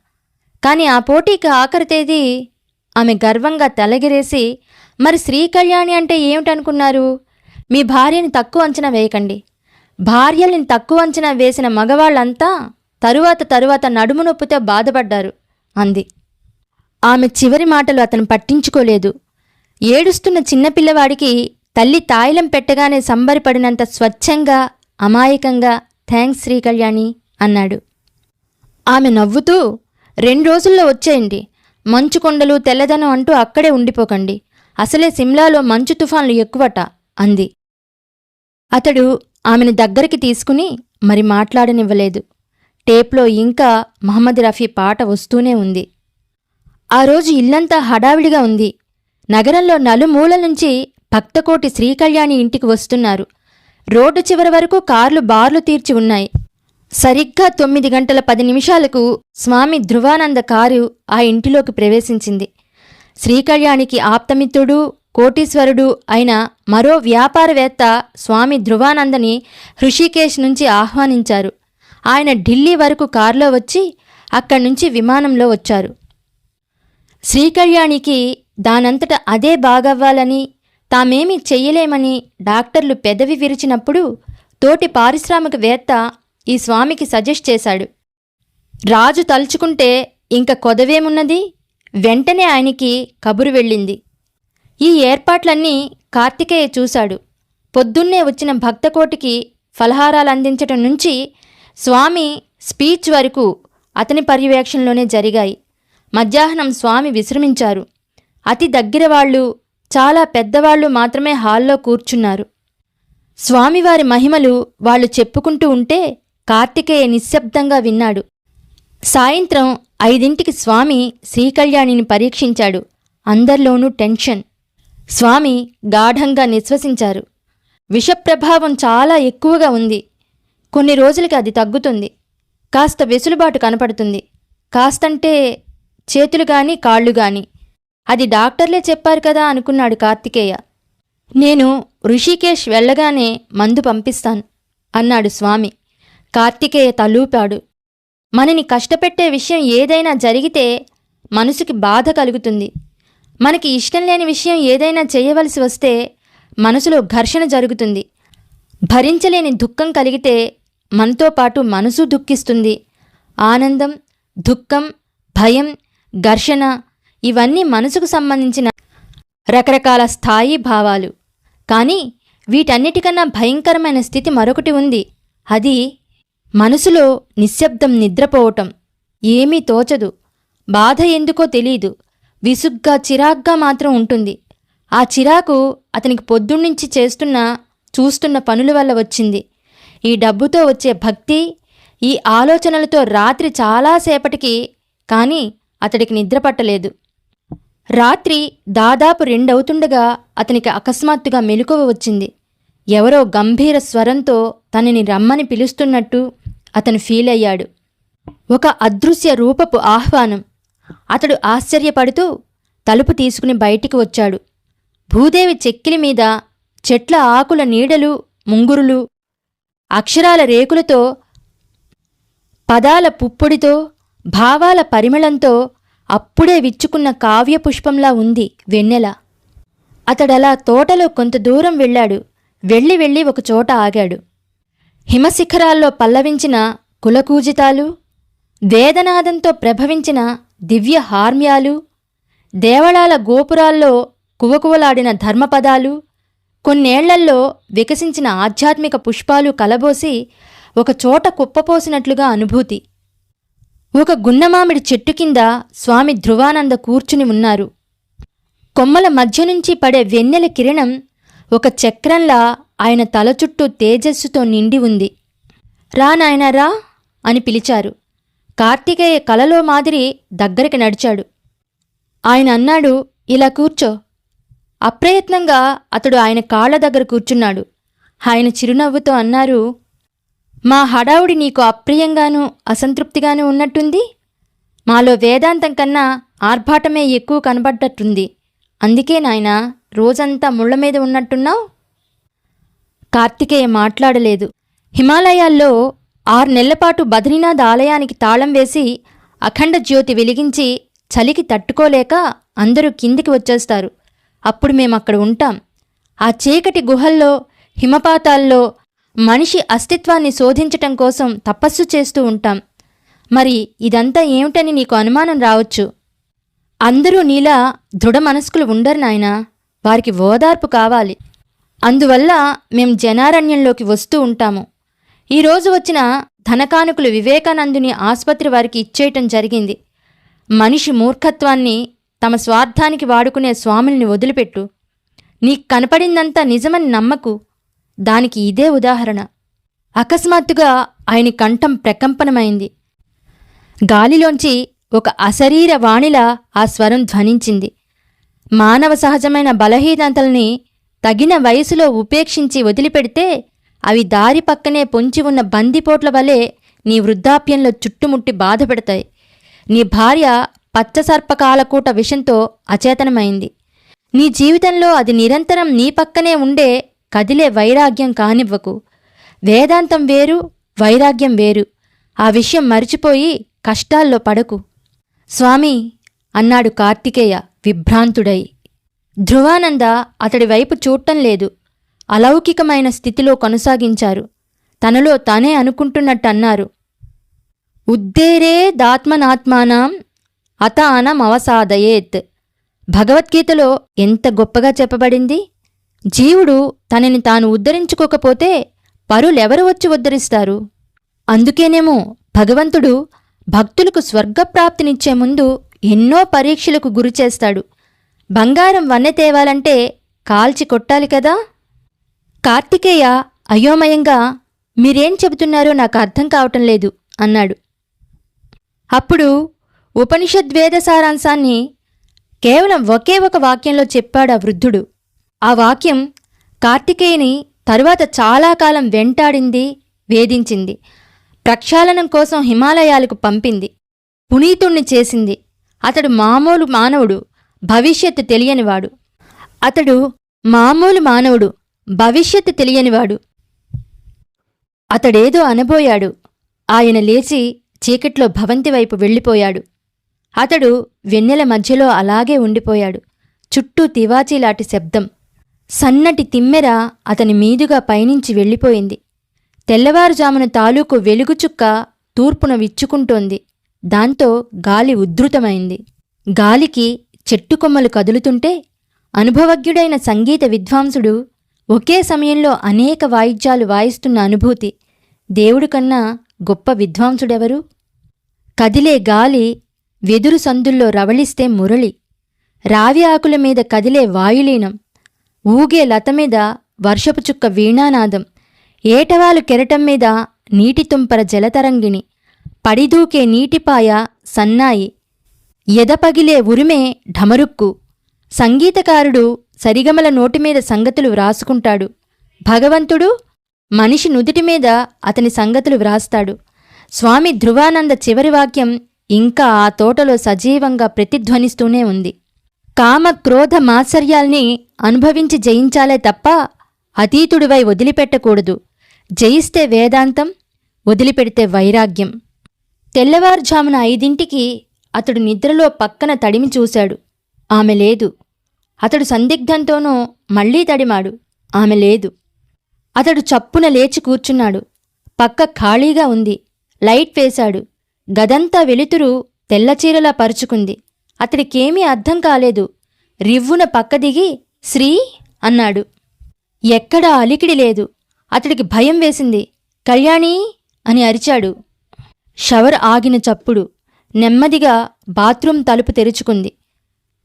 కాని ఆ పోటీకి ఆఖరి తేదీ. ఆమె గర్వంగా తలగిరేసి, మరి శ్రీకళ్యాణి అంటే ఏమిటనుకున్నారు? మీ భార్యని తక్కువ అంచనా వేయకండి. భార్యల్ని తక్కువ అంచనా వేసిన మగవాళ్లంతా తరువాత నడుము నొప్పితో బాధపడ్డారు అంది. ఆమె చివరి మాటలు అతను పట్టించుకోలేదు. ఏడుస్తున్న చిన్నపిల్లవాడికి తల్లి తాయిలం పెట్టగానే సంబరపడినంత స్వచ్ఛంగా, అమాయకంగా థ్యాంక్స్ శ్రీకళ్యాణి అన్నాడు. ఆమె నవ్వుతూ, 2 రోజుల్లో వచ్చేయండి. మంచు కొండలు తెల్లదనం అంటూ అక్కడే ఉండిపోకండి. అసలే సిమ్లాలో మంచు తుఫాన్లు ఎక్కువట అంది. అతడు ఆమెను దగ్గరికి తీసుకుని మరి మాట్లాడనివ్వలేదు. టేప్లో ఇంకా మహమ్మద్ రఫీ పాట వస్తూనే ఉంది. ఆ రోజు ఇల్లంతా హడావిడిగా ఉంది. నగరంలో నలుమూల నుంచి భక్తకోటి శ్రీకళ్యాణి ఇంటికి వస్తున్నారు. రోడ్డు చివరి వరకు కార్లు బార్లు తీర్చి ఉన్నాయి. సరిగ్గా 9 గంటల 10 నిమిషాలకు స్వామి ధ్రువానంద కారు ఆ ఇంటిలోకి ప్రవేశించింది. శ్రీకళ్యాణికి ఆప్తమిత్రుడు, కోటీశ్వరుడు అయిన మరో వ్యాపారవేత్త స్వామి ధ్రువానందని హృషికేశ్ నుంచి ఆహ్వానించారు. ఆయన ఢిల్లీ వరకు కారులో వచ్చి అక్కడ్నుంచి విమానంలో వచ్చారు. శ్రీకళ్యాణికి దానంతట అదే బాగవ్వాలని, తామేమీ చెయ్యలేమని డాక్టర్లు పెదవి విరిచినప్పుడు తోటి పారిశ్రామికవేత్త ఈ స్వామికి సజెస్ట్ చేశాడు. రాజు తలుచుకుంటే ఇంక కొదవేమున్నది? వెంటనే ఆయనకి కబురు వెళ్ళింది. ఈ ఏర్పాట్లన్నీ కార్తికేయ చూశాడు. పొద్దున్నే వచ్చిన భక్తకోటికి ఫలహారాలు అందించటం నుంచి స్వామి స్పీచ్ వరకు అతని పర్యవేక్షణలోనే జరిగాయి. మధ్యాహ్నం స్వామి విశ్రమించారు. అతి దగ్గర వాళ్ళు, చాలా పెద్దవాళ్లు మాత్రమే హాల్లో కూర్చున్నారు. స్వామివారి మహిమలు వాళ్ళు చెప్పుకుంటూ ఉంటే కార్తికేయ నిశ్శబ్దంగా విన్నాడు. సాయంత్రం 5ంటికి స్వామి శ్రీకళ్యాణిని పరీక్షించాడు. అందరిలోనూ టెన్షన్. స్వామి గాఢంగా నిశ్వసించారు. విషప్రభావం చాలా ఎక్కువగా ఉంది. కొన్ని రోజులకి అది తగ్గుతుంది. కాస్త వెసులుబాటు కనపడుతుంది. కాస్తంటే చేతులు గాని కాళ్ళు గాని. అది డాక్టర్లే చెప్పారు కదా అనుకున్నాడు కార్తికేయ. నేను ఋషికేశ్ వెళ్ళగానే మందు పంపిస్తాను అన్నాడు స్వామి. కార్తికేయ తలూపాడు. మనని కష్టపెట్టే విషయం ఏదైనా జరిగితే మనసుకి బాధ కలుగుతుంది. మనకి ఇష్టం లేని విషయం ఏదైనా చేయవలసి వస్తే మనసులో ఘర్షణ జరుగుతుంది. భరించలేని దుఃఖం కలిగితే మనతో పాటు మనసు దుఃఖిస్తుంది. ఆనందం, దుఃఖం, భయం, ఘర్షణ ఇవన్నీ మనసుకు సంబంధించిన రకరకాల స్థాయి భావాలు. కానీ వీటన్నిటికన్నా భయంకరమైన స్థితి మరొకటి ఉంది. అది మనసులో నిశ్శబ్దం, నిద్రపోవటం. ఏమీ తోచదు. బాధ ఎందుకో తెలీదు. విసుగ్గా, చిరాగ్గా మాత్రం ఉంటుంది. ఆ చిరాకు అతనికి పొద్దున్నుంచి చూస్తున్న పనుల వల్ల వచ్చింది. ఈ డబ్బుతో వచ్చే భక్తి, ఈ ఆలోచనలతో రాత్రి చాలాసేపటికి కానీ అతడికి నిద్రపట్టలేదు. రాత్రి దాదాపు 2 అవుతుండగా అతనికి అకస్మాత్తుగా మెలకువ వచ్చింది. ఎవరో గంభీర స్వరంతో తనని రమ్మని పిలుస్తున్నట్టు అతను ఫీల్ అయ్యాడు. ఒక అదృశ్య రూపపు ఆహ్వానం. అతడు ఆశ్చర్యపడుతూ తలుపు తీసుకుని బయటికి వచ్చాడు. భూదేవి చెక్కిలి మీద చెట్ల ఆకుల నీడలు, ముంగురులు, అక్షరాల రేకులతో, పదాల పుప్పొడితో, భావాల పరిమళంతో అప్పుడే విచ్చుకున్న కావ్యపుష్పంలా ఉంది వెన్నెల. అతడలా తోటలో కొంత దూరం వెళ్ళాడు. వెళ్ళి ఒకచోట ఆగాడు. హిమశిఖరాల్లో పల్లవించిన కులకూజితాలు, వేదనాదంతో ప్రభవించిన దివ్య హార్మ్యాలు, దేవళాల గోపురాల్లో కువకువలాడిన ధర్మపదాలు, కొన్నేళ్లల్లో వికసించిన ఆధ్యాత్మిక పుష్పాలు కలబోసి ఒకచోట కుప్పపోసినట్లుగా అనుభూతి. ఒక గున్నమామిడి చెట్టు కింద స్వామి ధ్రువానంద కూర్చుని ఉన్నారు. కొమ్మల మధ్య నుంచి పడే వెన్నెల కిరణం ఒక చక్రంలా ఆయన తల చుట్టూ తేజస్సుతో నిండి ఉంది. రా నాయనా రా అని పిలిచారు. కార్తికేయ కలలో మాదిరి దగ్గరికి నడిచాడు. ఆయన అన్నాడు, ఇలా కూర్చో. అప్రయత్నంగా అతడు ఆయన కాళ్ల దగ్గర కూర్చున్నాడు. ఆయన చిరునవ్వుతో అన్నారు, మా హడావుడి నీకు అప్రియంగానూ అసంతృప్తిగానూ ఉన్నట్టుంది. మాలో వేదాంతం కన్నా ఆర్భాటమే ఎక్కువ కనబడ్డట్టుంది. అందుకే నాయనా రోజంతా ముళ్ల మీద ఉన్నట్టున్నావు. కార్తికేయ మాట్లాడలేదు. హిమాలయాల్లో 6 నెలలపాటు బద్రీనాథ్ ఆలయానికి తాళం వేసి అఖండ జ్యోతి వెలిగించి చలికి తట్టుకోలేక అందరూ కిందికి వచ్చేస్తారు. అప్పుడు మేమక్కడ ఉంటాం. ఆ చీకటి గుహల్లో, హిమపాతాల్లో మనిషి అస్తిత్వాన్ని శోధించటం కోసం తపస్సు చేస్తూ ఉంటాం. మరి ఇదంతా ఏమిటని నీకు అనుమానం రావచ్చు. అందరూ నీలా దృఢ మనస్కులు ఉండరు నాయనా. వారికి ఓదార్పు కావాలి. అందువల్ల మేం జనారణ్యంలోకి వస్తూ ఉంటాము. ఈరోజు వచ్చిన ధనకానుకులు వివేకానందుని ఆసుపత్రి వారికి ఇచ్చేయటం జరిగింది. మనిషి మూర్ఖత్వాన్ని తమ స్వార్థానికి వాడుకునే స్వాముల్ని వదిలిపెట్టు. నీకు కనపడిందంతా నిజమని నమ్మకు. దానికి ఇదే ఉదాహరణ. అకస్మాత్తుగా ఆయన కంఠం ప్రకంపనమైంది. గాలిలోంచి ఒక అశరీర వాణిలా ఆ స్వరం ధ్వనించింది. మానవ సహజమైన బలహీనతల్ని తగిన వయసులో ఉపేక్షించి వదిలిపెడితే అవి దారి పక్కనే పొంచి ఉన్న బందిపోట్ల వలె నీ వృద్ధాప్యంలో చుట్టుముట్టి బాధపెడతాయి. నీ భార్య పచ్చసర్పకాలకూట విషంతో అచేతనమైంది. నీ జీవితంలో అది నిరంతరం నీ పక్కనే ఉండే కదిలే వైరాగ్యం కానివ్వకు. వేదాంతం వేరు, వైరాగ్యం వేరు. ఆ విషయం మరిచిపోయి కష్టాల్లో పడకు. స్వామి అన్నాడు కార్తికేయ విభ్రాంతుడై. ధ్రువానంద అతడి వైపు చూడటం లేదు. అలౌకికమైన స్థితిలో కొనసాగించారు. తనలో తానే అనుకుంటున్నట్టు అన్నారు, ఉద్దేరే దాత్మనాత్మానం అతానమవసాదయేత్. భగవద్గీతలో ఎంత గొప్పగా చెప్పబడింది. జీవుడు తనని తాను ఉద్ధరించుకోకపోతే పరులెవరు వచ్చి ఉద్ధరిస్తారు? అందుకేనేమో భగవంతుడు భక్తులకు స్వర్గప్రాప్తినిచ్చే ముందు ఎన్నో పరీక్షలకు గురిచేస్తాడు. బంగారం వన్నె తేవాలంటే కాల్చి కొట్టాలి కదా. కార్తికేయ అయోమయంగా, మీరేం చెబుతున్నారో నాకు అర్థం కావటం లేదు అన్నాడు. అప్పుడు ఉపనిషద్వేద సారాంశాన్ని కేవలం ఒకే ఒక వాక్యంలో చెప్పాడు ఆ వృద్ధుడు. ఆ వాక్యం కార్తికేయుని తరువాత చాలా కాలం వెంటాడింది, వేధించింది. ప్రక్షాళనం కోసం హిమాలయాలకు పంపింది, పునీతుణ్ణి చేసింది. అతడు మామూలు మానవుడు, భవిష్యత్తు తెలియనివాడు. భవిష్యత్తు తెలియనివాడు. అతడేదో అనబోయాడు. ఆయన లేచి చీకట్లో భవంతి వైపు వెళ్ళిపోయాడు. అతడు వెన్నెల మధ్యలో అలాగే ఉండిపోయాడు. చుట్టూ తివాచీలాంటి శబ్దం. సన్నటి తిమ్మెర అతని మీదుగా పయనించి వెళ్ళిపోయింది. తెల్లవారుజామున తాలూకు వెలుగుచుక్క తూర్పున విచ్చుకుంటోంది. దాంతో గాలి ఉద్ధృతమైంది. గాలికి చెట్టుకొమ్మలు కదులుతుంటే అనుభవజ్ఞుడైన సంగీత విద్వాంసుడు ఒకే సమయంలో అనేక వాయిద్యాలు వాయిస్తున్న అనుభూతి. దేవుడు కన్నా గొప్ప విద్వాంసుడెవరు? కదిలే గాలి వెదురు సందుల్లో రవళిస్తే మురళి, రావి ఆకుల మీద కదిలే వాయులీనం, ఊగే లతమీద వర్షపు చుక్క వీణానాదం, ఏటవాలు కెరటం మీద నీటితుంపర జలతరంగిణి, పడిదూకే నీటిపాయ సన్నాయి, ఎదపగిలే ఉరిమే ఢమరుక్కు. సంగీతకారుడు సరిగమల నోటిమీద సంగతులు వ్రాసుకుంటాడు. భగవంతుడు మనిషి నుదిటిమీద అతని సంగతులు వ్రాస్తాడు. స్వామి ధ్రువానంద చివరి వాక్యం ఇంకా ఆ తోటలో సజీవంగా ప్రతిధ్వనిస్తూనే ఉంది. కామ క్రోధ మాత్సర్యాల్ని అనుభవించి జయించాలే తప్ప అతీతుడివై వదిలిపెట్టకూడదు. జయిస్తే వేదాంతం, వదిలిపెడితే వైరాగ్యం. తెల్లవారుజామున 5ంటికి అతడు నిద్రలో పక్కన తడిమి చూశాడు. ఆమె లేదు. అతడు సందిగ్ధంతోనూ మళ్లీ తడిమాడు. ఆమె లేదు. అతడు చప్పున లేచి కూర్చున్నాడు. పక్క ఖాళీగా ఉంది. లైట్ వేశాడు. గదంతా వెలుతురు తెల్లచీరలా పరుచుకుంది. అతడికేమీ అర్థం కాలేదు. రివ్వున పక్కదిగి శ్రీ అన్నాడు. ఎక్కడా అలికిడి లేదు. అతడికి భయం వేసింది. కళ్యాణీ అని అరిచాడు. షవర్ ఆగిన చప్పుడు. నెమ్మదిగా బాత్రూం తలుపు తెరుచుకుంది.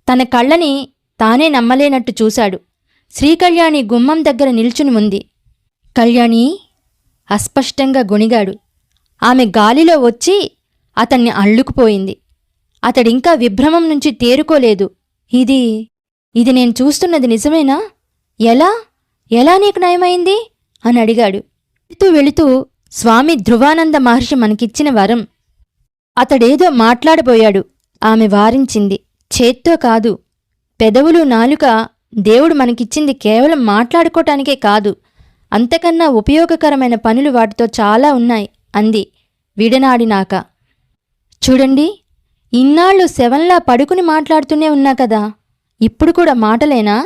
తన కళ్ళని తానే నమ్మలేనట్టు చూశాడు. శ్రీకళ్యాణి గుమ్మం దగ్గర నిల్చుని ఉంది. కళ్యాణీ అస్పష్టంగా గొణిగాడు. ఆమె గాలిలో వచ్చి అతన్ని అల్లుకుపోయింది. అతడింకా విభ్రమం నుంచి తేరుకోలేదు. ఇది నేను చూస్తున్నది నిజమేనా? ఎలా నీకు నయమైంది అని అడిగాడు. వెళుతూ స్వామి ధ్రువానంద మహర్షి మనకిచ్చిన వరం. అతడేదో మాట్లాడబోయాడు. ఆమె వారించింది. చేత్తో కాదు, పెదవులు నాలుక దేవుడు మనకిచ్చింది కేవలం మాట్లాడుకోటానికే కాదు, అంతకన్నా ఉపయోగకరమైన పనులు వాటితో చాలా ఉన్నాయి అంది విడనాడినాక. చూడండి, ఇన్నాళ్ళు శవంలా పడుకుని మాట్లాడుతూనే ఉన్నా కదా, ఇప్పుడు కూడా మాటలేనా?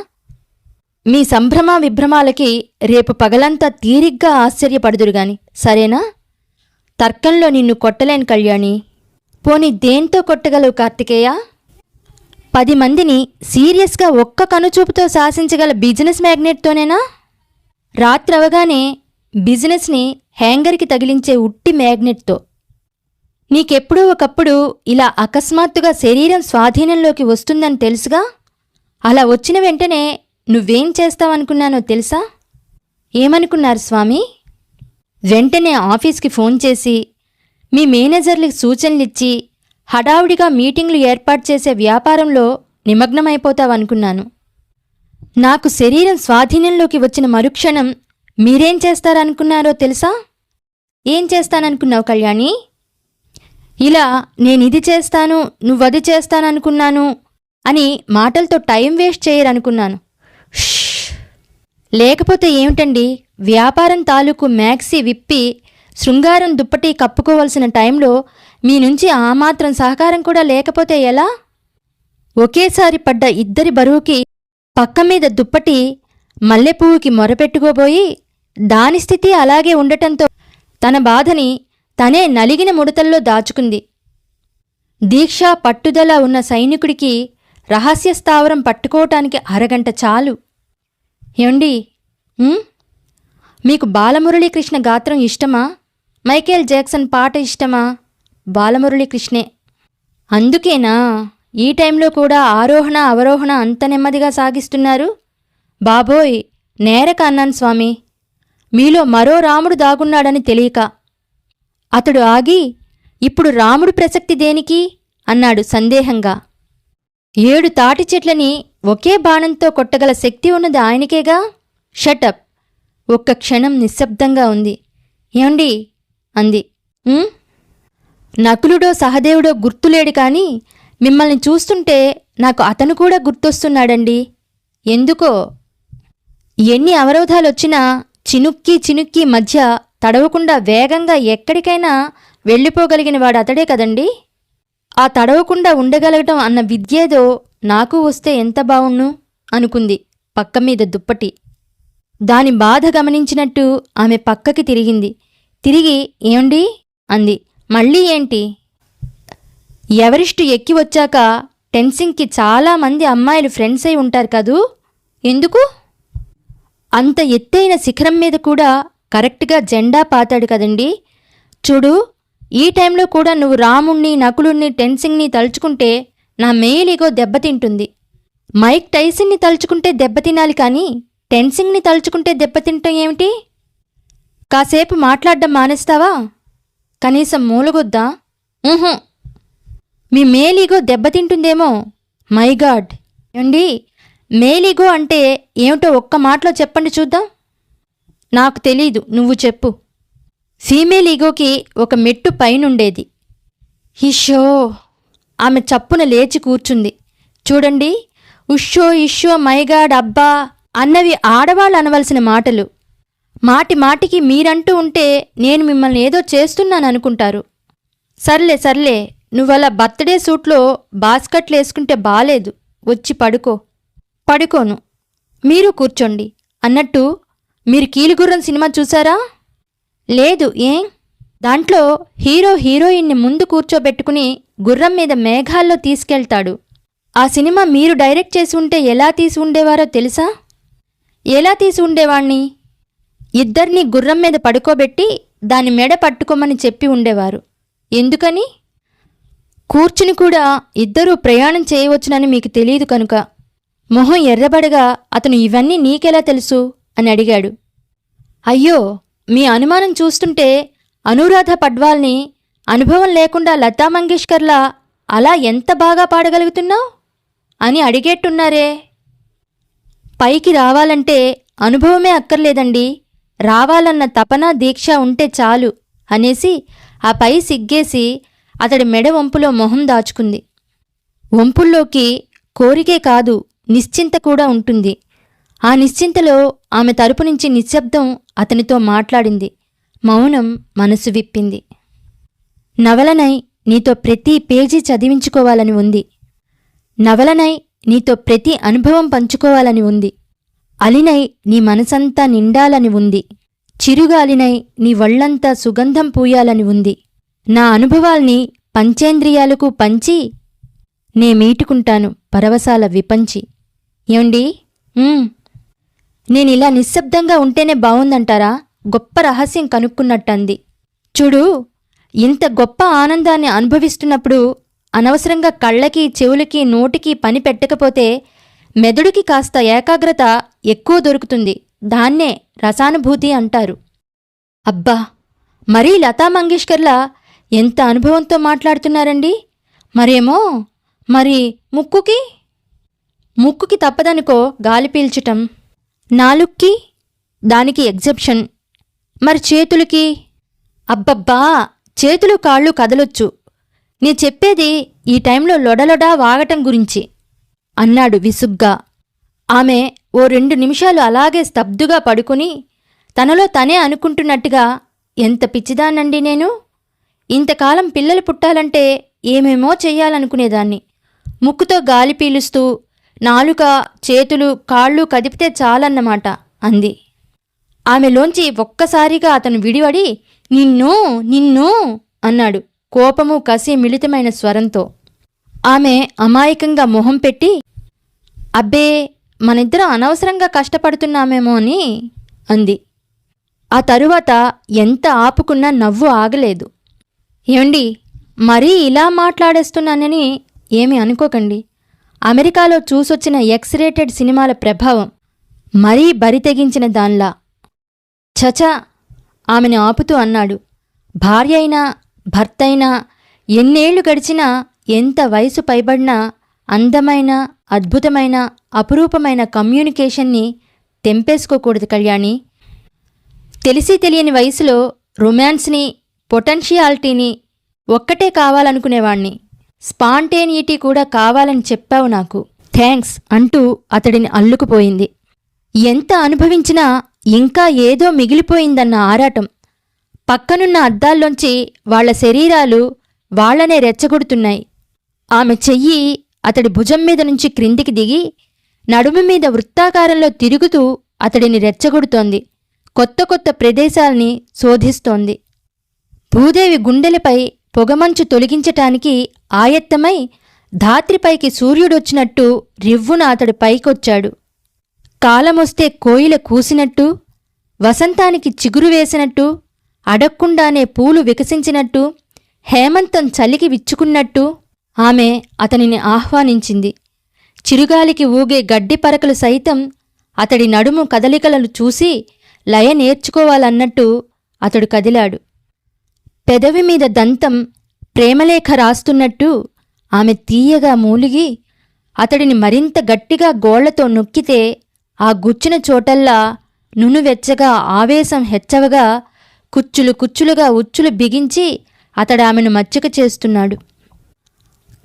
మీ సంభ్రమ విభ్రమాలకి రేపు పగలంతా తీరిగ్గా ఆశ్చర్యపడుదురుగాని, సరేనా? తర్కంలో నిన్ను కొట్టలేను కళ్యాణి. పోనీ దేంతో కొట్టగలవు కార్తికేయ? 10 మందిని సీరియస్గా ఒక్క కనుచూపుతో శాసించగల బిజినెస్ మ్యాగ్నెట్తోనేనా? రాత్రవగానే బిజినెస్ని హ్యాంగర్కి తగిలించే ఉట్టి మ్యాగ్నెట్తో. నీకెప్పుడూ ఒకప్పుడు ఇలా అకస్మాత్తుగా శరీరం స్వాధీనంలోకి వస్తుందని తెలుసుగా. అలా వచ్చిన వెంటనే నువ్వేం చేస్తావనుకున్నానో తెలుసా? ఏమనుకున్నారు స్వామి? వెంటనే ఆఫీస్కి ఫోన్ చేసి మీ మేనేజర్లకి సూచనలిచ్చి హడావుడిగా మీటింగ్లు ఏర్పాటు చేసే వ్యాపారంలో నిమగ్నమైపోతావనుకున్నాను. నాకు శరీరం స్వాధీనంలోకి వచ్చిన మరుక్షణం మీరేం చేస్తారనుకున్నారో తెలుసా? ఏం చేస్తాననుకున్నావు కళ్యాణి? ఇలా నేనిది చేస్తాను, నువ్వది చేస్తాననుకున్నాను అని మాటలతో టైం వేస్ట్ చేయరనుకున్నాను. లేకపోతే ఏమిటండి, వ్యాపారం తాలూకు మ్యాక్సీ విప్పి శృంగారం దుప్పటి కప్పుకోవలసిన టైంలో మీ నుంచి ఆ మాత్రం సహకారం కూడా లేకపోతే ఎలా? ఒకేసారి పడ్డ ఇద్దరి బరువుకి పక్కమీద దుప్పటి మల్లెపువ్వుకి మొరపెట్టుకోబోయి దాని స్థితి అలాగే ఉండటంతో తన బాధని తనే నలిగిన ముడతల్లో దాచుకుంది. దీక్ష పట్టుదల ఉన్న సైనికుడికి రహస్య స్థావరం పట్టుకోవటానికి అరగంట చాలు. ఏమండి, మీకు బాలమురళీకృష్ణ గాత్రం ఇష్టమా, మైకేల్ జాక్సన్ పాట ఇష్టమా? బాలమురళీకృష్ణే. అందుకేనా ఈ టైంలో కూడా ఆరోహణ అవరోహణ అంత నెమ్మదిగా సాగిస్తున్నారు? బాబోయ్, నేరక అన్నాను స్వామి. మీలో మరో రాముడు దాగున్నాడని తెలియక. అతడు ఆగి, ఇప్పుడు రాముడు ప్రసక్తి దేనికి అన్నాడు సందేహంగా. 7 తాటి చెట్లని ఒకే బాణంతో కొట్టగల శక్తి ఉన్నది ఆయనకేగా. షటప్. ఒక్క క్షణం నిశ్శబ్దంగా ఉంది. ఏమండి అంది. నకులుడో సహదేవుడో గుర్తులేడు కాని మిమ్మల్ని చూస్తుంటే నాకు అతను కూడా గుర్తొస్తున్నాడండి. ఎందుకో. ఎన్ని అవరోధాలొచ్చినా చినుక్కి చినుక్కి మధ్య తడవకుండా వేగంగా ఎక్కడికైనా వెళ్ళిపోగలిగిన వాడు అతడే కదండి. ఆ తడవకుండా ఉండగలగటం అన్న విద్యేదో నాకు వస్తే ఎంత బావుణ్ణు అనుకుంది పక్కమీద దుప్పటి. దాని బాధ గమనించినట్టు ఆమె పక్కకి తిరిగింది. తిరిగి ఏమండి అంది. మళ్ళీ ఏంటి? ఎవరిస్టు ఎక్కి వచ్చాక టెన్సింగ్కి చాలామంది అమ్మాయిలు ఫ్రెండ్స్ అయి ఉంటారు కదూ. ఎందుకు? అంత ఎత్తైన శిఖరం మీద కూడా కరెక్ట్గా జెండా పాతాడు కదండి. చూడు, ఈ టైంలో కూడా నువ్వు రాముణ్ణి నకులుణ్ణి టెన్సింగ్ని తలుచుకుంటే నా మేలిగో దెబ్బతింటుంది. మైక్ టైసన్ని తలుచుకుంటే దెబ్బతినాలి కానీ టెన్సింగ్ని తలుచుకుంటే దెబ్బతింటం ఏమిటి? కాసేపు మాట్లాడ్డం మానేస్తావా? కనీసం మూలగొద్దా? మీ మేలీగో దెబ్బతింటుందేమో. My God. ఏమండి, మేలీగో అంటే ఏమిటో ఒక్క మాటలో చెప్పండి చూద్దాం. నాకు తెలీదు, నువ్వు చెప్పు. ఫీమేల్ ఈగోకి ఒక మెట్టు పైనుండేది. ఇషో. ఆమె చప్పున లేచి కూర్చుంది. చూడండి, ఉషో ఇషో మైగాడ్ అబ్బా అన్నవి ఆడవాళ్ళు అనవలసిన మాటలు. మాటి మాటికి మీరంటూ ఉంటే నేను మిమ్మల్ని ఏదో చేస్తున్నాననుకుంటారు. సర్లే సర్లే, నువ్వలా బర్త్డే సూట్లో బాస్కట్లేసుకుంటే బాలేదు. వచ్చి పడుకో. పడుకోను, మీరు కూర్చోండి. అన్నట్టు మీరు కీలుగుర్రం సినిమా చూసారా? లేదు. ఏం? దాంట్లో హీరో హీరోయిన్ని ముందు కూర్చోబెట్టుకుని గుర్రం మీద మేఘాల్లో తీసుకెళ్తాడు. ఆ సినిమా మీరు డైరెక్ట్ చేసి ఉంటే ఎలా తీసి ఉండేవారో తెలుసా? ఎలా తీసి ఉండేవాణ్ణి? ఇద్దరినీ గుర్రం మీద పడుకోబెట్టి దాని మెడ పట్టుకోమని చెప్పి ఉండేవారు. ఎందుకని? కూర్చుని కూడా ఇద్దరూ ప్రయాణం చేయవచ్చునని మీకు తెలియదు కనుక. మొహం ఎర్రబడగా అతను ఇవన్నీ నీకెలా తెలుసు అని అడిగాడు. అయ్యో, మీ అనుమానం చూస్తుంటే అనురాధ పడ్వాల్ని అనుభవం లేకుండా లతా మంగేష్కర్లా అలా ఎంత బాగా పాడగలుగుతున్నావు అని అడిగేట్టున్నారే. పైకి రావాలంటే అనుభవమే అక్కర్లేదండి, రావాలన్న తపన దీక్ష ఉంటే చాలు అనేసి ఆ పై సిగ్గేసి అతడి మెడ వంపులో మొహం దాచుకుంది. వంపుల్లోకి కోరికే కాదు, నిశ్చింత కూడా ఉంటుంది. ఆ నిశ్చింతలో ఆమె తరపు నుంచి నిశ్శబ్దం అతనితో మాట్లాడింది. మౌనం మనసు విప్పింది. నవలనై నీతో ప్రతి పేజీ చదివించుకోవాలని ఉంది. నవలనై నీతో ప్రతి అనుభవం పంచుకోవాలని ఉంది. అలినై నీ మనసంతా నిండాలని ఉంది. చిరుగాలినై నీ వళ్లంతా సుగంధం పూయాలని ఉంది. నా అనుభవాల్ని పంచేంద్రియాలకు పంచి నే మీటుకుంటాను పరవశాల విపంచి. ఏమండి, నేనిలా నిశ్శబ్దంగా ఉంటేనే బావుందంటారా? గొప్ప రహస్యం కనుక్కున్నట్టంది. చూడు, ఇంత గొప్ప ఆనందాన్ని అనుభవిస్తున్నప్పుడు అనవసరంగా కళ్ళకి చెవులకి నోటికి పని పెట్టకపోతే మెదడుకి కాస్త ఏకాగ్రత ఎక్కువ దొరుకుతుంది. దాన్నే రసానుభూతి అంటారు. అబ్బా, మరీ లతా మంగేష్కర్లా ఎంత అనుభవంతో మాట్లాడుతున్నారండి. మరేమో మరి ముక్కుకి తప్పదనుకో గాలి పీల్చటం. నాలుక్కి దానికి ఎగ్జెప్షన్. మరి చేతులకి? అబ్బబ్బా, చేతులు కాళ్ళు కదలొచ్చు. నీ చెప్పేది ఈ టైంలో లొడలొడా వాగటం గురించి అన్నాడు విసుగ్గా. ఆమె ఓ 2 నిమిషాలు అలాగే స్తబ్దుగా పడుకుని తనలో తనే అనుకుంటున్నట్టుగా, ఎంత పిచ్చిదానండి నేను. ఇంతకాలం పిల్లలు పుట్టాలంటే ఏమేమో చెయ్యాలనుకునేదాన్ని. ముక్కుతో గాలి పీలుస్తూ నాలుక చేతులు కాళ్ళు కదిపితే చాలన్నమాట అంది. ఆమెలోంచి ఒక్కసారిగా అతను విడివడి నిన్ను అన్నాడు కోపము కసి మిళితమైన స్వరంతో. ఆమె అమాయకంగా మొహం పెట్టి అబ్బే మనిద్దరం అనవసరంగా కష్టపడుతున్నామేమో అని అంది. ఆ తరువాత ఎంత ఆపుకున్నా నవ్వు ఆగలేదు. ఏమండి, మరీ ఇలా మాట్లాడేస్తున్నానని ఏమీ అనుకోకండి. అమెరికాలో చూసొచ్చిన ఎక్స్-రేటెడ్ సినిమాల ప్రభావం, మరీ బరితెగించిన దాన్లా. చచా, ఆమెను ఆపుతూ అన్నాడు. భార్య అయినా భర్తయినా ఎన్నేళ్లు గడిచినా, ఎంత వయసు పైబడినా అందమైన, అద్భుతమైన, అపురూపమైన కమ్యూనికేషన్ని తెంపేసుకోకూడదు కళ్యాణి. తెలిసి తెలియని వయసులో రొమాన్స్ని, పొటెన్షియాలిటీని ఒక్కటే కావాలనుకునేవాణ్ణి. స్పాంటేనియిటీ కూడా కావాలని చెప్పావు నాకు. థ్యాంక్స్ అంటూ అతడిని అల్లుకుపోయింది. ఎంత అనుభవించినా ఇంకా ఏదో మిగిలిపోయిందన్న ఆరాటం. పక్కనున్న అద్దాల్లోంచి వాళ్ల శరీరాలు వాళ్లనే రెచ్చగొడుతున్నాయి. ఆమె చెయ్యి అతడి భుజం మీద నుంచి క్రిందికి దిగి నడుము మీద వృత్తాకారంలో తిరుగుతూ అతడిని రెచ్చగొడుతోంది. కొత్త కొత్త ప్రదేశాల్ని శోధిస్తోంది. భూదేవి గుండెలపై పొగమంచు తొలగించటానికి ఆయత్తమై ధాత్రిపైకి సూర్యుడొచ్చినట్టు రివ్వున అతడి పైకొచ్చాడు. కాలమొస్తే కోయిల కూసినట్టు, వసంతానికి చిగురు వేసినట్టు, అడక్కుండానే పూలు వికసించినట్టు, హేమంతం చలికి విచ్చుకున్నట్టు ఆమె అతనిని ఆహ్వానించింది. చిరుగాలికి ఊగే గడ్డి పరకలు సైతం అతడి నడుము కదలికలను చూసి లయ నేర్చుకోవాలన్నట్టు అతడు కదిలాడు. పెదవి మీద దంతం ప్రేమలేఖ రాస్తున్నట్టు ఆమె తీయగా మూలిగి అతడిని మరింత గట్టిగా గోళ్లతో నొక్కితే ఆ గుచ్చిన చోటల్లా నునువెచ్చగా ఆవేశం హెచ్చవగా కుచ్చులు కుచ్చులుగా ఉచ్చులు బిగించి అతడామెను మచ్చిక చేస్తున్నాడు.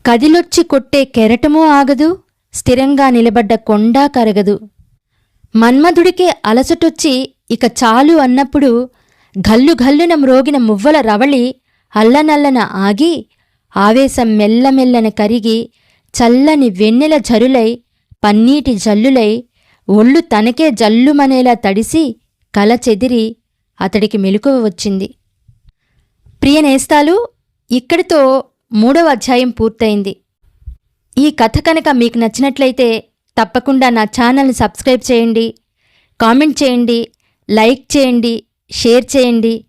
కదిలొచ్చి కొట్టే కెరటమూ ఆగదు, స్థిరంగా నిలబడ్డ కొండా కరగదు. మన్మధుడికే అలసటొచ్చి ఇక చాలు అన్నప్పుడు గల్లు గల్లున మ్రోగిన మువ్వల రవళి అల్లనల్లన ఆగి, ఆవేశం మెల్లమెల్లన కరిగి చల్లని వెన్నెల జరులై, పన్నీటి జల్లులై, ఒళ్ళు తనకే జల్లుమనేలా తడిసి కల చెదిరి అతడికి మెలకువ వచ్చింది. ప్రియనేస్తాలు, ఇక్కడితో 3వ అధ్యాయం పూర్తయింది. ఈ కథ కనుక మీకు నచ్చినట్లయితే తప్పకుండా నా ఛానల్ని సబ్స్క్రైబ్ చేయండి, కామెంట్ చేయండి, లైక్ చేయండి, షేర్ చేయండి.